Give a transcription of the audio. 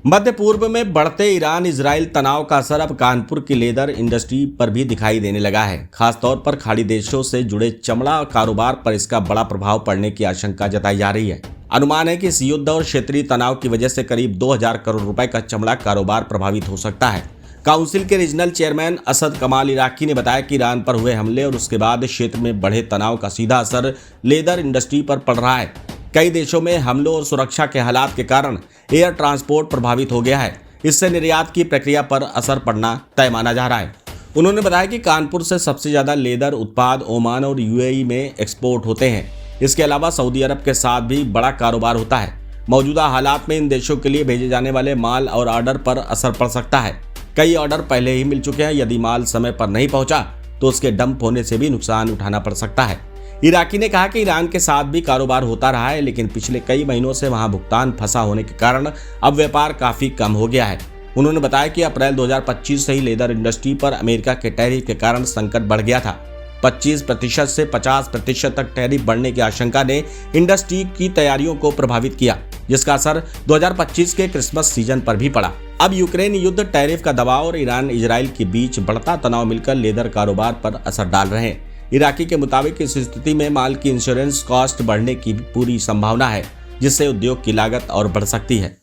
मध्य पूर्व में बढ़ते ईरान इजराइल तनाव का असर अब कानपुर की लेदर इंडस्ट्री पर भी दिखाई देने लगा है। खासतौर पर खाड़ी देशों से जुड़े चमड़ा कारोबार पर इसका बड़ा प्रभाव पड़ने की आशंका जताई जा रही है। अनुमान है कि इस युद्ध और क्षेत्रीय तनाव की वजह से करीब 2000 करोड़ रुपए का चमड़ा कारोबार प्रभावित हो सकता है। काउंसिल के रीजनल चेयरमैन असद कमाल इराकी ने बताया कि ईरान पर हुए हमले और उसके बाद क्षेत्र में बढ़े तनाव का सीधा असर लेदर इंडस्ट्री पर पड़ रहा है। कई देशों में हमलों और सुरक्षा के हालात के कारण एयर ट्रांसपोर्ट प्रभावित हो गया है। इससे निर्यात की प्रक्रिया पर असर पड़ना तय माना जा रहा है। उन्होंने बताया कि कानपुर से सबसे ज्यादा लेदर उत्पाद ओमान और यूएई में एक्सपोर्ट होते हैं। इसके अलावा सऊदी अरब के साथ भी बड़ा कारोबार होता है। मौजूदा हालात में इन देशों के लिए भेजे जाने वाले माल और ऑर्डर पर असर पड़ सकता है। कई ऑर्डर पहले ही मिल चुके हैं। यदि माल समय पर नहीं पहुंचा तो उसके डंप होने से भी नुकसान उठाना पड़ सकता है। इराकी ने कहा कि ईरान के साथ भी कारोबार होता रहा है, लेकिन पिछले कई महीनों से वहां भुगतान फंसा होने के कारण अब व्यापार काफी कम हो गया है। उन्होंने बताया कि अप्रैल 2025 से ही लेदर इंडस्ट्री पर अमेरिका के टैरिफ के कारण संकट बढ़ गया था। 25% से 50% तक टैरिफ बढ़ने की आशंका ने इंडस्ट्री की तैयारियों को प्रभावित किया, जिसका असर 2025 के क्रिसमस सीजन पर भी पड़ा। अब यूक्रेन युद्ध, टैरिफ का दबाव और ईरान इजराइल के बीच बढ़ता तनाव मिलकर लेदर कारोबार पर असर डाल रहे हैं। इराकी के मुताबिक इस स्थिति में माल की इंश्योरेंस कॉस्ट बढ़ने की पूरी संभावना है, जिससे उद्योग की लागत और बढ़ सकती है।